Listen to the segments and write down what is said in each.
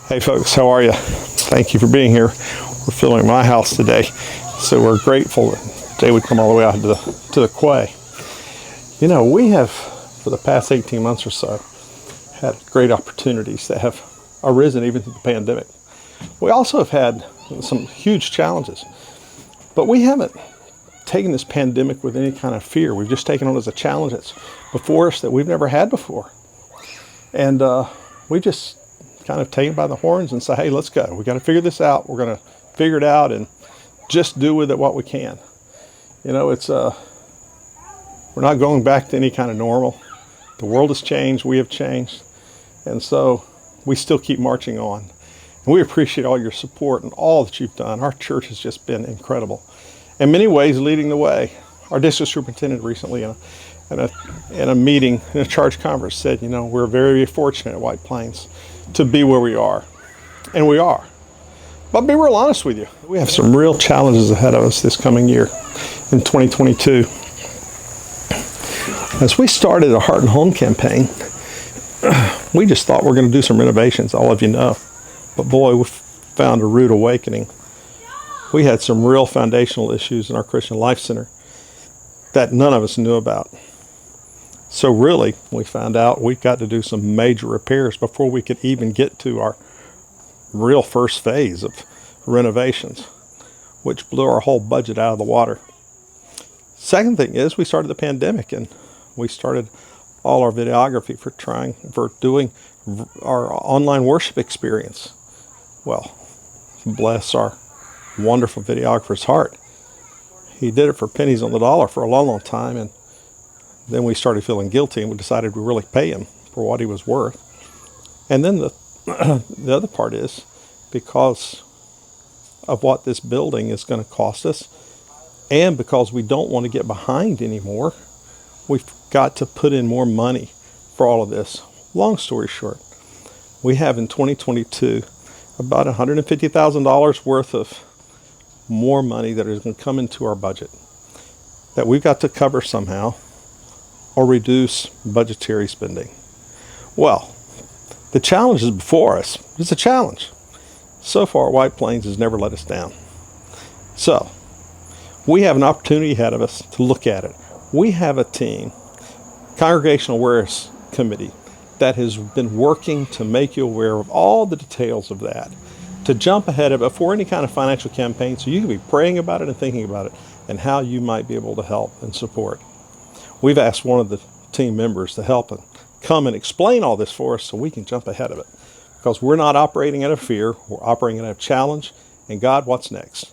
Hey folks, how are you? Thank you for being here. We're filming my house today, so we're grateful that Jay would come all the way out to the quay. You know, we have, for the past 18 months or so, had great opportunities that have arisen even through the pandemic. We also have had some huge challenges, but we haven't taken this pandemic with any kind of fear. We've just taken it as a challenge that's before us that we've never had before. And we just kind of take it by the horns and say, hey, let's go. We got to figure this out. We're going to figure it out and just do with it what we can. You know, it's we're not going back to any kind of normal. The world has changed. We have changed. And so we still keep marching on. And we appreciate all your support and all that you've done. Our church has just been incredible. In many ways, leading the way. Our district superintendent recently in a meeting, in a church conference, said, you know, we're very fortunate at White Plains to be where we are. And we are. But I'll be real honest with you. We have some real challenges ahead of us this coming year in 2022. As we started a Heart and Home campaign, we just thought we're going to do some renovations, all of you know. But boy, we found a rude awakening. We had some real foundational issues in our Christian Life Center that none of us knew about. So really, we found out we've got to do some major repairs before we could even get to our real first phase of renovations, which blew our whole budget out of the water. Second thing is we started the pandemic and we started all our videography for doing our online worship experience. Well, bless our wonderful videographer's heart. He did it for pennies on the dollar for a long, long time, and then we started feeling guilty and we decided to really pay him for what he was worth. And then the other part is because of what this building is going to cost us, and because we don't want to get behind anymore, we've got to put in more money for all of this. Long story short, we have in 2022 about $150,000 worth of more money that is going to come into our budget that we've got to cover somehow or reduce budgetary spending. Well, the challenge is before us. It's a challenge. So far, White Plains has never let us down. So, we have an opportunity ahead of us to look at it. We have a team, Congregational Awareness Committee, that has been working to make you aware of all the details of that, to jump ahead of it before any kind of financial campaign so you can be praying about it and thinking about it and how you might be able to help and support. We've asked one of the team members to help and come and explain all this for us so we can jump ahead of it. Because we're not operating out of fear, we're operating out of challenge, and God, what's next?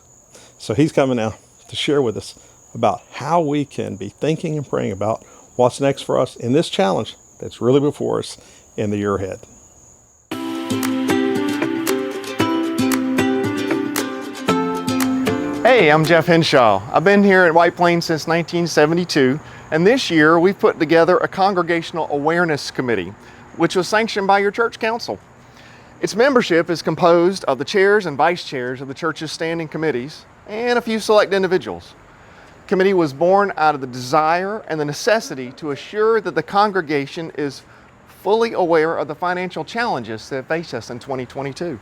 So he's coming now to share with us about how we can be thinking and praying about what's next for us in this challenge that's really before us in the year ahead. Hey, I'm Jeff Hinshaw. I've been here at White Plains since 1972, and this year we've put together a Congregational Awareness Committee, which was sanctioned by your church council. Its membership is composed of the chairs and vice chairs of the church's standing committees and a few select individuals. The committee was born out of the desire and the necessity to assure that the congregation is fully aware of the financial challenges that face us in 2022.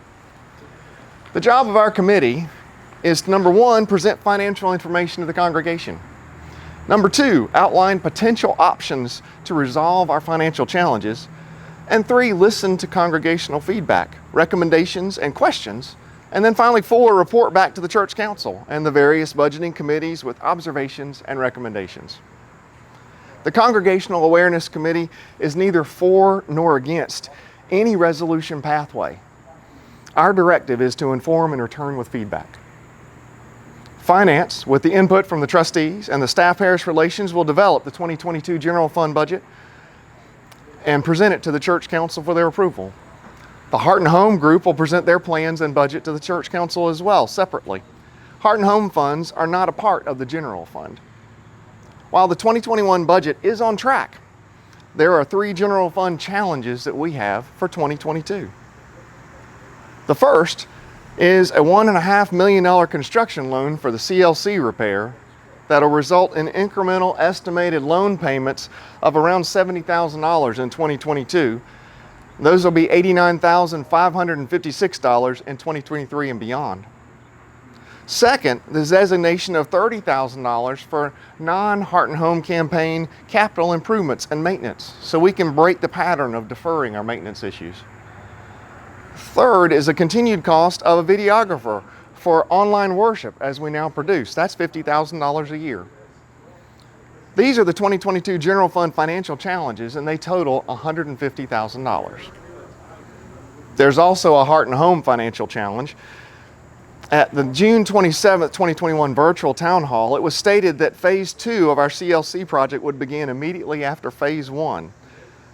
The job of our committee is to, number one, present financial information to the congregation. Number two, outline potential options to resolve our financial challenges. And three, listen to congregational feedback, recommendations, and questions. And then finally, four, report back to the church council and the various budgeting committees with observations and recommendations. The Congregational Awareness Committee is neither for nor against any resolution pathway. Our directive is to inform and return with feedback. Finance, with the input from the trustees and the staff parish relations, will develop the 2022 general fund budget and present it to the church council for their approval. The Heart and Home group will present their plans and budget to the church council as well, separately. Heart and Home funds are not a part of the general fund. While the 2021 budget is on track, there are three general fund challenges that we have for 2022. The first is a $1.5 million construction loan for the CLC repair that'll result in incremental estimated loan payments of around $70,000 in 2022, Those will be $89,556 in 2023 and beyond. Second, the designation of $30,000 for non-Heart and Home campaign capital improvements and maintenance, so we can break the pattern of deferring our maintenance issues. Third is a continued cost of a videographer for online worship as we now produce. That's $50,000 a year. These are the 2022 General Fund financial challenges, and they total $150,000. There's also a Heart and Home financial challenge. At the June 27, 2021 virtual town hall, it was stated that phase 2 of our CLC project would begin immediately after phase 1.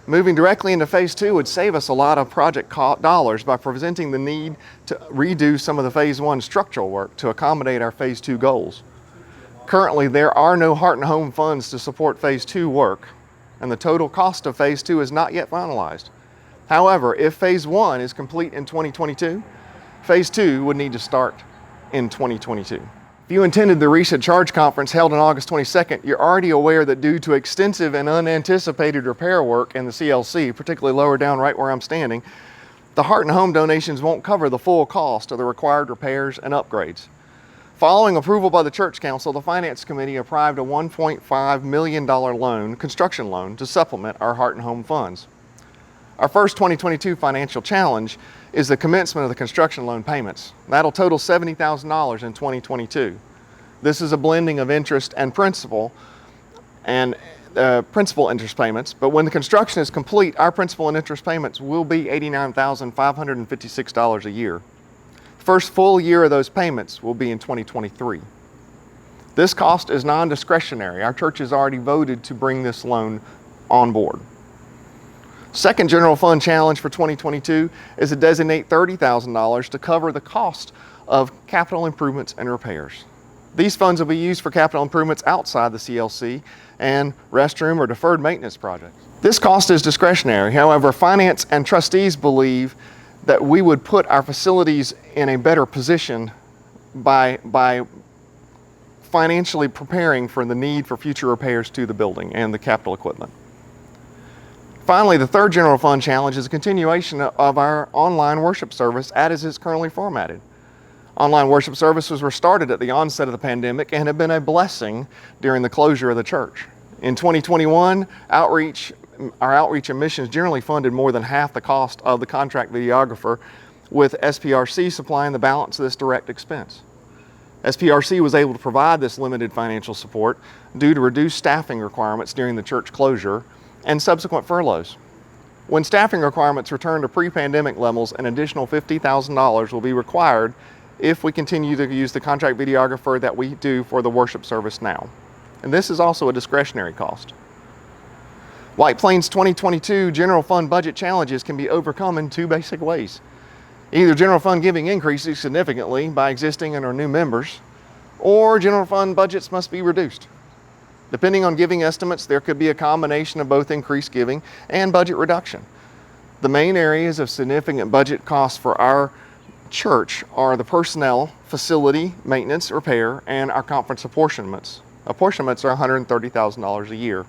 Moving directly into phase 2 would save us a lot of project dollars by presenting the need to redo some of the phase 1 structural work to accommodate our phase 2 goals. Currently, there are no Heart and Home funds to support phase 2 work, and the total cost of phase 2 is not yet finalized. However, if phase 1 is complete in 2022, phase 2 would need to start in 2022. If you attended the recent Charge Conference held on August 22nd, you're already aware that due to extensive and unanticipated repair work in the CLC, particularly lower down right where I'm standing, the Heart and Home donations won't cover the full cost of the required repairs and upgrades. Following approval by the Church Council, the Finance Committee approved a $1.5 million loan, construction loan, to supplement our Heart and Home funds. Our first 2022 financial challenge is the commencement of the construction loan payments. That'll total $70,000 in 2022. This is a blending of interest and principal interest payments, but when the construction is complete, our principal and interest payments will be $89,556 a year. The first full year of those payments will be in 2023. This cost is non-discretionary. Our church has already voted to bring this loan on board. Second general fund challenge for 2022 is to designate $30,000 to cover the cost of capital improvements and repairs. These funds will be used for capital improvements outside the CLC and restroom or deferred maintenance projects. This cost is discretionary. However, finance and trustees believe that we would put our facilities in a better position by financially preparing for the need for future repairs to the building and the capital equipment. Finally, the third general fund challenge is a continuation of our online worship service as it's currently formatted. Online worship services were started at the onset of the pandemic and have been a blessing during the closure of the church. In 2021, our outreach and missions generally funded more than half the cost of the contract videographer, with SPRC supplying the balance of this direct expense. SPRC was able to provide this limited financial support due to reduced staffing requirements during the church closure and subsequent furloughs. When staffing requirements return to pre-pandemic levels, an additional $50,000 will be required if we continue to use the contract videographer that we do for the worship service now. And this is also a discretionary cost. White Plains 2022 general fund budget challenges can be overcome in two basic ways. Either general fund giving increases significantly by existing and or new members, or general fund budgets must be reduced. Depending on giving estimates, there could be a combination of both increased giving and budget reduction. The main areas of significant budget costs for our church are the personnel, facility, maintenance, repair, and our conference apportionments. Apportionments are $130,000 a year.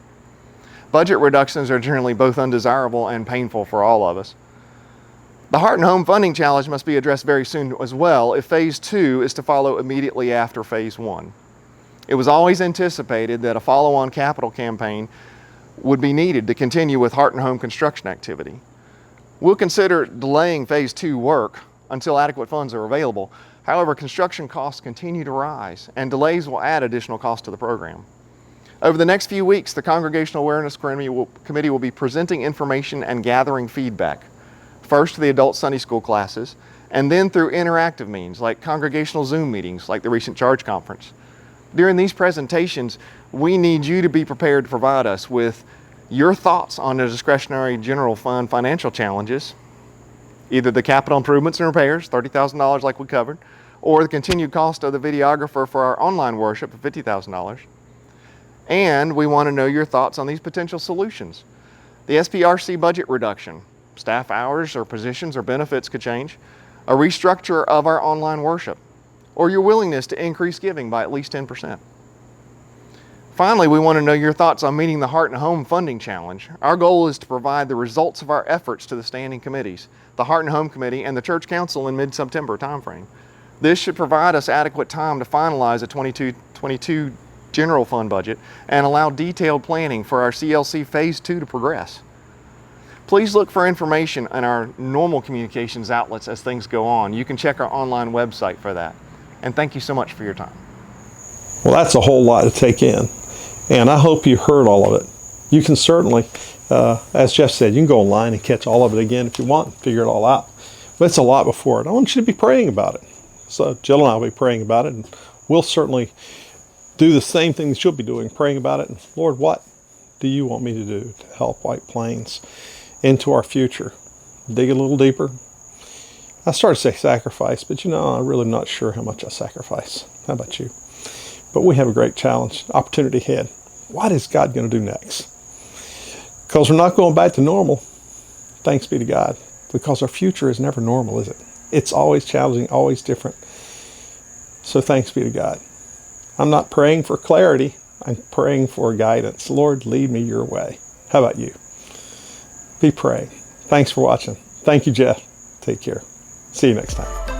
Budget reductions are generally both undesirable and painful for all of us. The Heart and Home funding challenge must be addressed very soon as well if phase 2 is to follow immediately after phase 1. It was always anticipated that a follow-on capital campaign would be needed to continue with Heart and Home construction activity. We'll consider delaying phase 2 work until adequate funds are available. However, construction costs continue to rise, and delays will add additional cost to the program. Over the next few weeks, the Congregational Awareness Committee will be presenting information and gathering feedback, first to the adult Sunday school classes, and then through interactive means like congregational Zoom meetings like the recent Charge Conference. During these presentations, we need you to be prepared to provide us with your thoughts on the discretionary general fund financial challenges, either the capital improvements and repairs, $30,000 like we covered, or the continued cost of the videographer for our online worship of $50,000. And we want to know your thoughts on these potential solutions. The SPRC budget reduction, staff hours or positions or benefits could change, a restructure of our online worship, or your willingness to increase giving by at least 10%. Finally, we want to know your thoughts on meeting the Heart and Home Funding Challenge. Our goal is to provide the results of our efforts to the standing committees, the Heart and Home Committee and the Church Council in mid-September timeframe. This should provide us adequate time to finalize a 2022 general fund budget and allow detailed planning for our CLC Phase 2 to progress. Please look for information in our normal communications outlets as things go on. You can check our online website for that. And thank you so much for your time. Well, that's a whole lot to take in, and I hope you heard all of it. You can certainly, as Jeff said, you can go online and catch all of it again if you want and figure it all out. But it's a lot before it. I want you to be praying about it. So Jill and I will be praying about it, and we'll certainly do the same thing that you'll be doing, praying about it. And Lord, what do you want me to do to help White Plains into our future? Dig a little deeper. I started to say sacrifice, but I'm really not sure how much I sacrifice. How about you? But we have a great challenge, opportunity ahead. What is God going to do next? Because we're not going back to normal. Thanks be to God. Because our future is never normal, is it? It's always challenging, always different. So thanks be to God. I'm not praying for clarity. I'm praying for guidance. Lord, lead me your way. How about you? Be praying. Thanks for watching. Thank you, Jeff. Take care. See you next time.